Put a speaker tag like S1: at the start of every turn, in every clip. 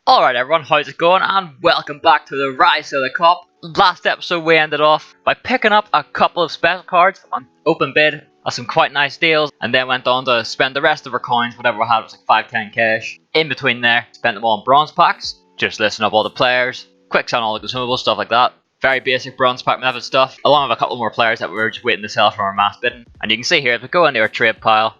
S1: Alright everyone, how's it going? And welcome back to the Rise of the Cup. Last episode we ended off by picking up a couple of special cards on open bid of some quite nice deals, and then went on to spend the rest of our coins, whatever we had was like 5-10 cash. In between there, spent them all on bronze packs, just listing up all the players, quick selling all the consumables, stuff like that. Very basic bronze pack method stuff, along with a couple more players that we were just waiting to sell from our mass bidding. And you can see here, if we go into our trade pile,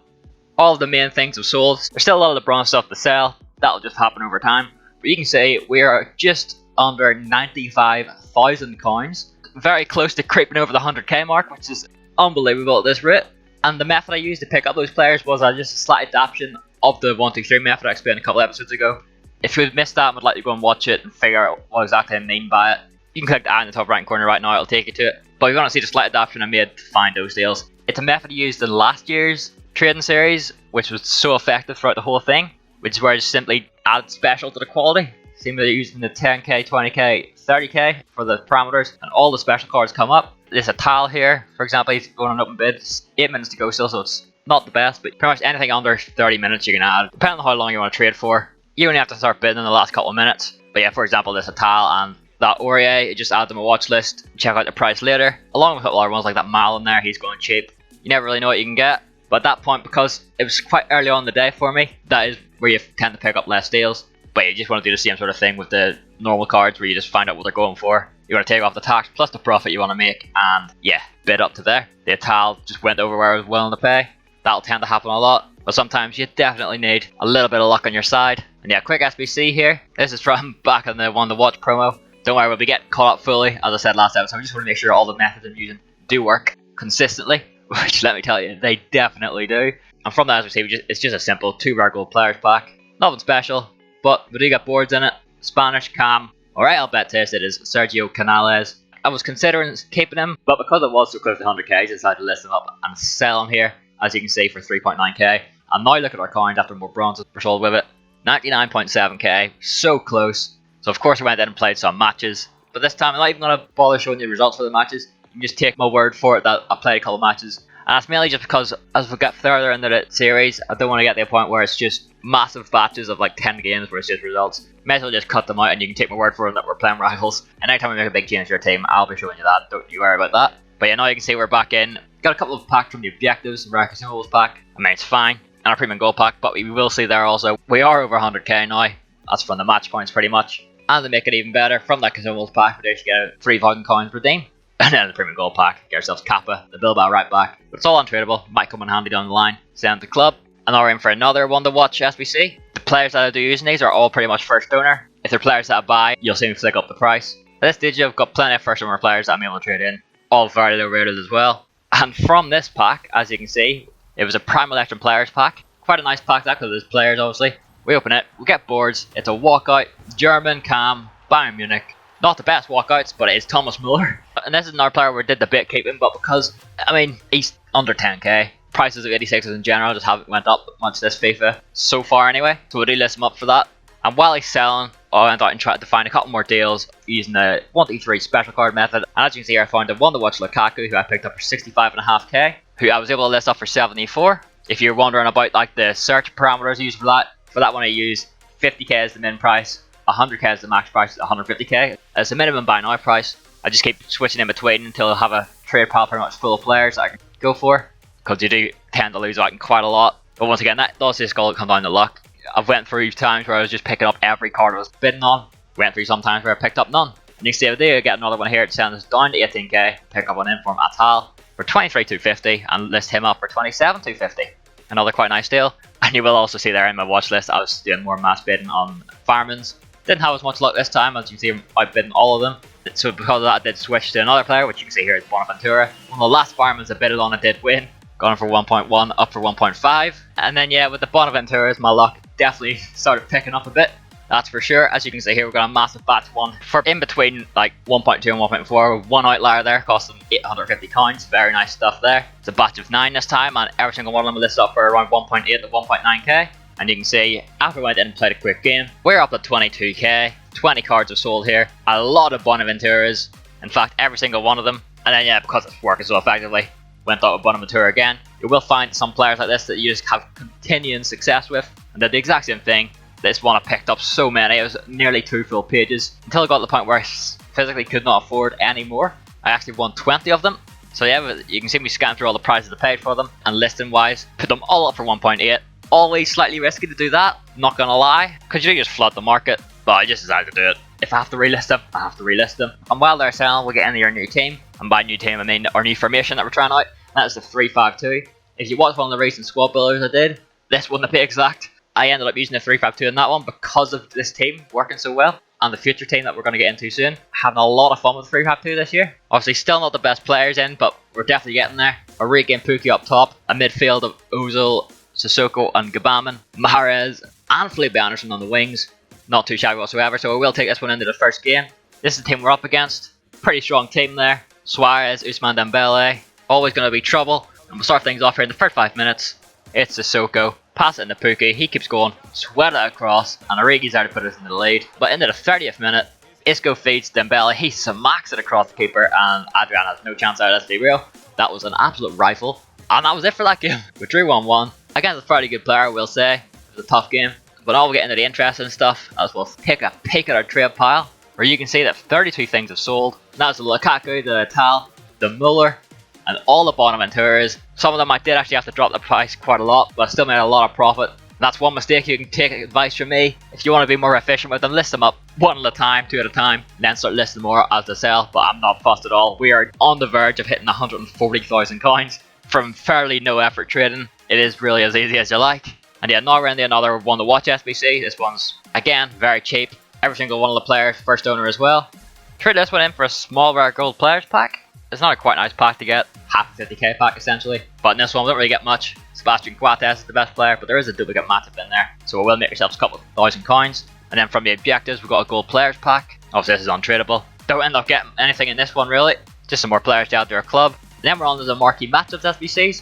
S1: all of the main things have sold. There's still a lot of the bronze stuff to sell, that'll just happen over time. But you can say we are just under 95,000 coins, very close to creeping over the 100k mark, which is unbelievable at this rate. And the method I used to pick up those players was just a slight adaptation of the 1-2-3 method I explained a couple episodes ago. If you've missed that and would like to go and watch it and figure out what exactly I mean by it, you can click the eye in the top right corner right now, it'll take you to it. But if you want to see the slight adaptation I made to find those deals, it's a method used in last year's trading series, which was so effective throughout the whole thing, which is where I just simply added special to the quality. Seem they're using the 10k, 20k, 30k for the parameters, and all the special cards come up. There's a tile here, for example, he's going on open bid. It's 8 minutes to go still, so it's not the best, but pretty much anything under 30 minutes you can add, depending on how long you want to trade for. You only have to start bidding in the last couple of minutes. But yeah, for example, there's a tile and that Aurier, just add them a watch list, check out the price later, along with a couple other ones like that Mal in there, he's going cheap. You never really know what you can get. But at that point, because it was quite early on in the day for me, that is where you tend to pick up less deals. But you just want to do the same sort of thing with the normal cards, where you just find out what they're going for. You want to take off the tax plus the profit you want to make, and yeah, bid up to there. The tile just went over where I was willing to pay. That'll tend to happen a lot, but sometimes you definitely need a little bit of luck on your side. And yeah, quick SBC here. This is from back on the one to watch promo. Don't worry, we'll be getting caught up fully, as I said last episode. I just want to make sure all the methods I'm using do work consistently, which let me tell you, they definitely do. And from that, as we see, it's just a simple 2 rare gold players pack. Nothing special, but we do get boards in it. Spanish, Cam. Alright, I'll bet this it is Sergio Canales. I was considering keeping him, but because it was so close to 100k, I decided to list him up and sell him here, as you can see, for 3.9k. And now look at our coins after more bronzes were sold with it. 99.7k, so close. So of course we went in and played some matches, but this time I'm not even going to bother showing you the results for the matches. You can just take my word for it that I played a couple of matches. And that's mainly just because as we get further into the series, I don't want to get to a point where it's just massive batches of like 10 games where it's just results. May as well just cut them out, and you can take my word for it that we're playing rivals. And anytime we make a big change to your team, I'll be showing you that, don't you worry about that. But yeah, now you can see we're back in. Got a couple of packs from the objectives, rare consumables pack. I mean, it's fine. And our premium gold pack, but we will see there also, we are over 100k now. That's from the match points pretty much. And to make it even better, from that consumables pack, we actually get 3,000 coins redeemed. And then the premium gold pack, get ourselves Kappa, the Bilbao right back. But it's all untradeable, might come in handy down the line. Send to the club. And now we're in for another one to watch SBC. The players that I do using these are all pretty much first owner. If they're players that I buy, you'll see me flick up the price. At this stage, I've got plenty of first owner players that I'm able to trade in. All very low rated as well. And from this pack, as you can see, it was a Prime Electrum Players pack. Quite a nice pack that, because there's players obviously. We open it, we get boards, it's a walkout, German, Cam, Bayern Munich. Not the best walkouts, but it is Thomas Muller. And this is another player where we did the bit keeping, but because, I mean, he's under 10k. Prices of 86s in general just haven't went up much this FIFA, so far anyway. So we do list him up for that. And while he's selling, I went out and tried to find a couple more deals using the 1-2-3 special card method. And as you can see here, I found a one to watch Lukaku, who I picked up for 65.5k, who I was able to list up for 74. If you're wondering about like the search parameters used for that one I used 50k as the min price, 100k as the max price, 150k as the minimum buy now price. I just keep switching in between until I have a trade pile pretty much full of players that I can go for, because you do tend to lose out quite a lot. But once again, that does just come down to luck. I've went through times where I was just picking up every card I was bidding on. Went through some times where I picked up none. And you can see if I do get another one here, it sends us down to 18k, pick up one in from Atal for 23,250 and list him up for 27,250. Another quite nice deal. And you will also see there in my watch list, I was doing more mass bidding on firemen's. Didn't have as much luck this time, as you can see I'm outbidding all of them. So because of that, I did switch to another player, which you can see here is Bonaventura. One of the last firemen's I bidded on, I did win. Gone for 1.1, up for 1.5. And then yeah, with the Bonaventuras, my luck definitely started picking up a bit. That's for sure. As you can see here, we've got a massive batch one for in between like 1.2 and 1.4. One outlier there, costing 850 coins. Very nice stuff there. It's a batch of 9 this time, and every single one of them listed up for around 1.8 to 1.9k. And you can see, after I went in and played a quick game, we're up to 22k. 20 cards have sold here. A lot of Bonaventuras. In fact, every single one of them. And then yeah, because it's working so effectively, went out with Bonaventura again. You will find some players like this that you just have continuing success with, and they're the exact same thing. This one I picked up so many, it was nearly 2 full pages, until I got to the point where I physically could not afford any more. I actually won 20 of them. So yeah, you can see me scan through all the prices I paid for them, and listing wise, put them all up for 1.8. Always slightly risky to do that, not gonna lie, because you do just flood the market, but I just decided to do it. If I have to relist them, I have to relist them. And while they're selling, we'll get into your new team. And by new team, I mean our new formation that we're trying out. That's the 3-5-2. If you watch one of the recent squad builders I did, this one to be exact, I ended up using the 3-5-2 in that one because of this team working so well. And the future team that we're going to get into soon. Having a lot of fun with 3-5-2 this year. Obviously still not the best players in, but we're definitely getting there. Origi and Pukki up top. A midfield of Ozil, Sissoko and Gabaman. Mahrez and Felipe Anderson on the wings. Not too shabby whatsoever, so we will take this one into the first game. This is the team we're up against. Pretty strong team there. Suarez, Ousmane Dembele. Always going to be trouble. And we'll start things off here in the first 5 minutes. It's Sissoko. Pass it into Pukki, he keeps going, sweat it across, and Origi's there to put us into the lead. But into the 30th minute, Isco feeds Dembele, he smacks it across the keeper, and Adrian has no chance out, let's be real. That was an absolute rifle. And that was it for that game. We drew 1-1. Against a fairly good player, I will say. It was a tough game. But now we'll get into the interesting stuff, as we'll take a peek at our trade pile, where you can see that 32 things have sold. And that's the Lukaku, the Tal, the Muller, and all the Bonaventures. Some of them I did actually have to drop the price quite a lot, but I still made a lot of profit. And that's one mistake you can take advice from me. If you want to be more efficient with them, list them up one at a time, 2 at a time, then start listing more as they sell. But I'm not fussed at all. We are on the verge of hitting 140,000 coins from fairly no effort trading. It is really as easy as you like. And yeah, now we're into another one to watch SBC. This one's, again, very cheap. Every single one of the players, first owner as well. Trade this one in for a small rare gold players pack. It's not a quite nice pack to get, half a 50k pack essentially. But in this one we don't really get much. Sebastian Coates is the best player, but there is a duplicate Matip in there. So we will make ourselves a couple of 1,000 coins. And then from the objectives we've got a gold players pack. Obviously this is untradeable. Don't end up getting anything in this one really. Just some more players to add to our club. And then we're on to the marquee matchups SBCs.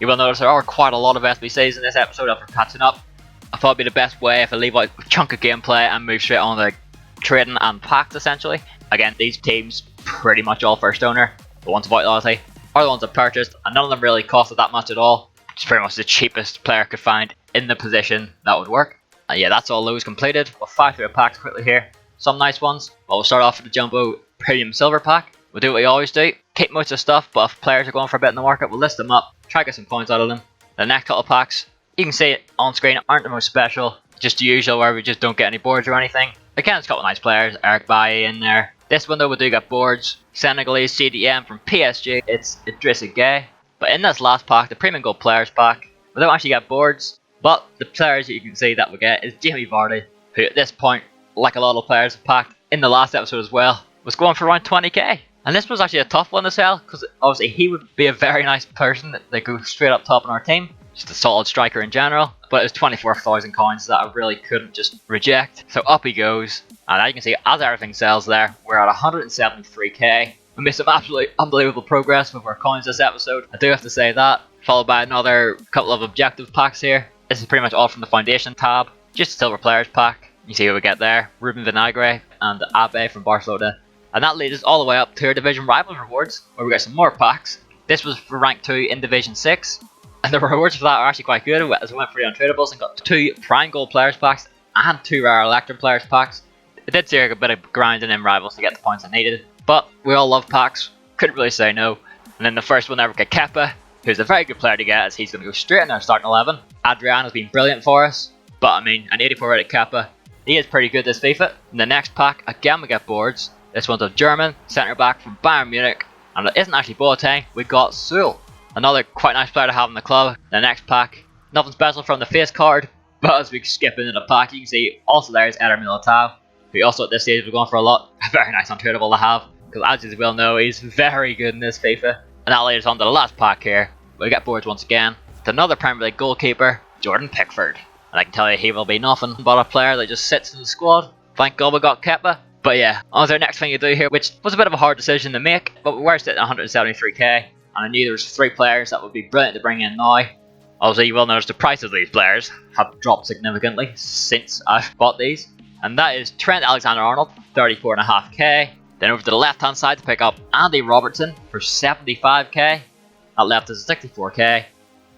S1: You will notice there are quite a lot of SBCs in this episode after catching up. I thought it'd be the best way if I leave out a chunk of gameplay and move straight on to trading and packs essentially. Again, these teams pretty much all first owner. The ones of Vitality are the ones I purchased, and none of them really costed that much at all. It's pretty much the cheapest player could find in the position that would work. And yeah, that's all those completed. We'll fire through the packs quickly here. Some nice ones. Well, we'll start off with the Jumbo Premium Silver pack. We'll do what we always do. Keep most of the stuff, but if players are going for a bit in the market, we'll list them up. Try to get some points out of them. The next couple of packs, you can see it on screen, aren't the most special. Just the usual where we just don't get any boards or anything. Again, it's a couple of nice players. Eric Bailly in there. This one though, we do get boards. Senegalese CDM from PSG, it's Idrissa Gueye. But in this last pack, the Premium Gold Players pack, we don't actually get boards. But the players that you can see that we get is Jamie Vardy, who at this point, like a lot of players packed in the last episode as well, was going for around 20k. And this was actually a tough one to sell, because obviously he would be a very nice person that goes straight up top in our team. Just a solid striker in general. But it was 24,000 coins that I really couldn't just reject. So up he goes. And as you can see, as everything sells there, we're at 173k. We made some absolutely unbelievable progress with our coins this episode. I do have to say that. Followed by another couple of objective packs here. This is pretty much all from the Foundation tab. Just a Silver Players pack. You see who we get there. Ruben Vinagre and Abe from Barcelona. And that leads us all the way up to our Division Rivals rewards, where we get some more packs. This was for rank 2 in Division 6. And the rewards for that are actually quite good, as we went for the untradables and got 2 Prime Gold Players packs and 2 Rare Electrum Players packs. It did take a bit of grinding in Rivals to get the points I needed, but we all love packs, couldn't really say no. And then the first one ever got Kepa, who's a very good player to get as he's going to go straight in our starting 11. Adrian has been brilliant for us, but I mean, an 84 rated Kepa, he is pretty good this FIFA. In the next pack, again we get boards. This one's a German centre back from Bayern Munich, and it isn't actually Boateng, we got Sul. Another quite nice player to have in the club. The next pack, nothing special from the face card, but as we skip into the pack, you can see also there is Eder Militao, who also at this stage we're going for a lot. A very nice untradable to have, because as you well know, he's very good in this FIFA. And that leads us on to the last pack here. We get boards once again. It's another Premier League goalkeeper, Jordan Pickford. And I can tell you he will be nothing but a player that just sits in the squad. Thank God we got Kepa. But yeah, on to our next thing to do here, which was a bit of a hard decision to make, but we were sitting at 173k. And I knew there was 3 players that would be brilliant to bring in now. Obviously you will notice the price of these players have dropped significantly since I bought these. And that is Trent Alexander-Arnold, 34.5k. Then over to the left hand side to pick up Andy Robertson for 75k. That left us 64k.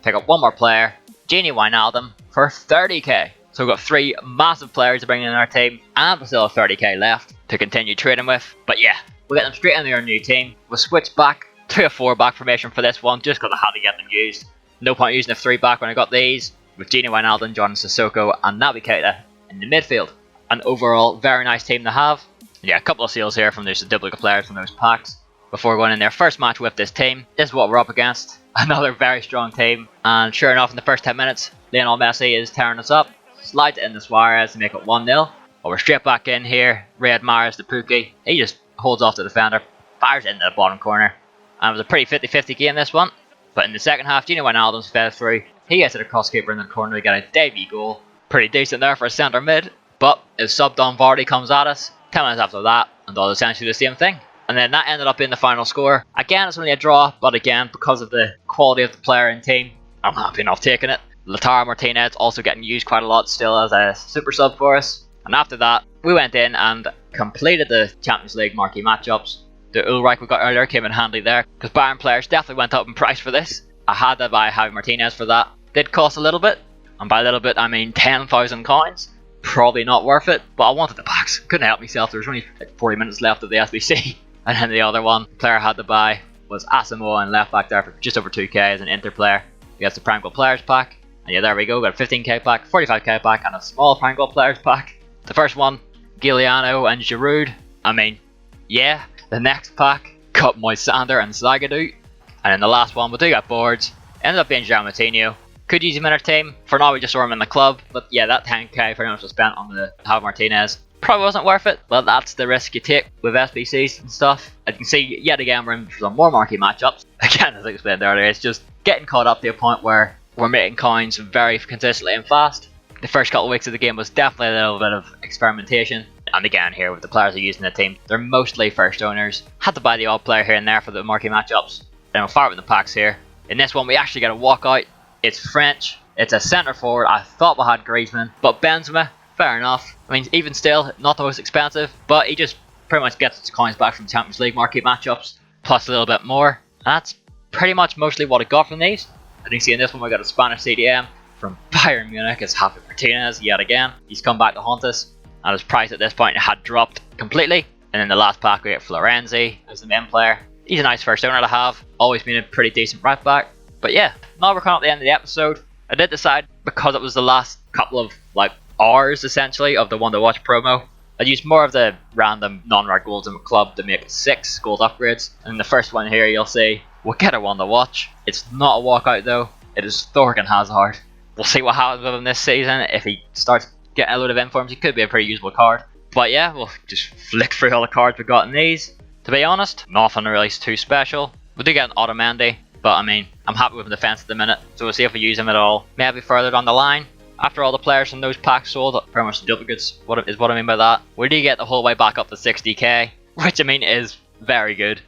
S1: Pick up one more player, Gini Wijnaldum, for 30k. So we've got 3 massive players to bring in our team, and we still have 30k left to continue trading with. But yeah, we'll get them straight into our new team. We'll switch back to a 4-back formation for this one, just because I had to get them used. No point using a 3-back when I got these, with Gino Wijnaldum, John Sissoko and Naby Keita in the midfield. An overall very nice team to have. Yeah, a couple of seals here from those duplicate players from those packs. Before going in their first match with this team, this is what we're up against. Another very strong team, and sure enough, in the first 10 minutes, Lionel Messi is tearing us up. Slides it into Suarez to make it 1-0. But we're straight back in here. Riyad Mahrez, the Pookie, he just holds off the defender, fires it into the bottom corner. And it was a pretty 50-50 game, this one. But in the second half, Gino Wijnaldum fell through. He gets to the cross-keeper in the corner to get a debut goal. Pretty decent there for a centre mid. But his sub Don Vardy comes at us. 10 minutes after that, and does essentially the same thing. And then that ended up being the final score. Again, it's only a draw, but again, because of the quality of the player and team, I'm happy enough taking it. Lautaro Martinez also getting used quite a lot still as a super sub for us. And after that, we went in and completed the Champions League marquee matchups. The Ulreich we got earlier came in handy there, because Bayern players definitely went up in price for this. I had to buy Javi Martinez for that. Did cost a little bit, and by a little bit I mean 10,000 coins. Probably not worth it, but I wanted the packs. Couldn't help myself, there was only like 40 minutes left of the SBC. And then the other one, the player I had to buy was Asamoah and left back there for just over 2k as an Inter player. We got the Prime Gold Players pack. And yeah, there we go, got a 15k pack, 45k pack, and a small Prime Gold Players pack. The first one, Giuliano and Giroud. I mean, yeah. The next pack, got Moisander and Zagadou. And then the last one, we do got boards. Ended up being João Moutinho. Could use him in our team. For now, we just saw him in the club. But yeah, that 10k pretty much was spent on the Javi Martinez. Probably wasn't worth it, but that's the risk you take with SBCs and stuff. As you can see, yet again, we're in for some more marquee matchups. Again, as I explained earlier, it's just getting caught up to a point where we're making coins very consistently and fast. The first couple of weeks of the game was definitely a little bit of experimentation. And again, here with the players who are using the team, they're mostly first owners. Had to buy the odd player here and there for the marquee matchups. Then we'll fire with the packs here. In this one, we actually get a walkout. It's French. It's a centre forward. I thought we had Griezmann, but Benzema. Fair enough. I mean, even still, not the most expensive, but he just pretty much gets his coins back from Champions League marquee matchups, plus a little bit more. And that's pretty much mostly what I got from these. And you can see in this one we got a Spanish CDM from Bayern Munich. It's Javi Martinez yet again. He's come back to haunt us, and his price at this point had dropped completely. And in the last pack we get Florenzi as the main player. He's a nice first owner to have, always been a pretty decent right back. But yeah, now we're coming up to the end of the episode. I did decide, because it was the last couple of hours essentially of the One to Watch promo, I used more of the random non-rare golds in my club to make 6 gold upgrades. And in the first one here you'll see we'll get a One to Watch. It's not a walkout though, it is Thorgan Hazard. We'll see what happens with him this season. If he starts getting a load of informs, he could be a pretty usable card. But yeah, we'll just flick through all the cards we got in these. To be honest, nothing really too special. We do get an Otamendi, but I mean, I'm happy with the defense at the minute, so we'll see if we use him at all. Maybe further down the line. After all the players from those packs sold, pretty much the duplicates is what I mean by that. We do get the whole way back up to 60k, which I mean is very good.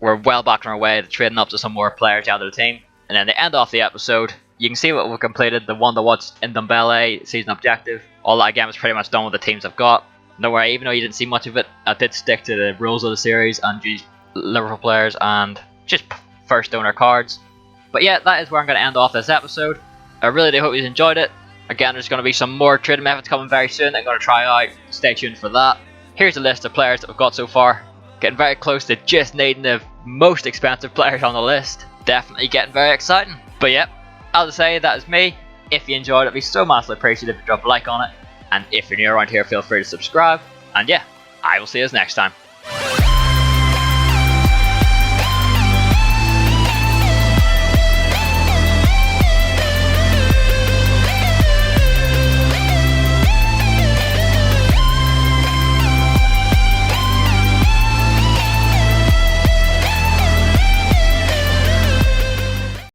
S1: We're well back on our way to trading up to some more players out of the team. And then to end off the episode, you can see what we've completed, the One to Watch in Ndombele season objective. All that again was pretty much done with the teams I've got. No worry, even though you didn't see much of it, I did stick to the rules of the series and use Liverpool players and just first owner cards. But yeah, that is where I'm going to end off this episode. I really do hope you enjoyed it. Again, there's going to be some more trading methods coming very soon. I'm going to try out. Stay tuned for that. Here's a list of players that we've got so far. Getting very close to just needing the most expensive players on the list. Definitely getting very exciting. But yeah, as I say, that is me. If you enjoyed it, it'd be so massively appreciated if you drop a like on it. And if you're new around here, feel free to subscribe. And yeah, I will see you next time.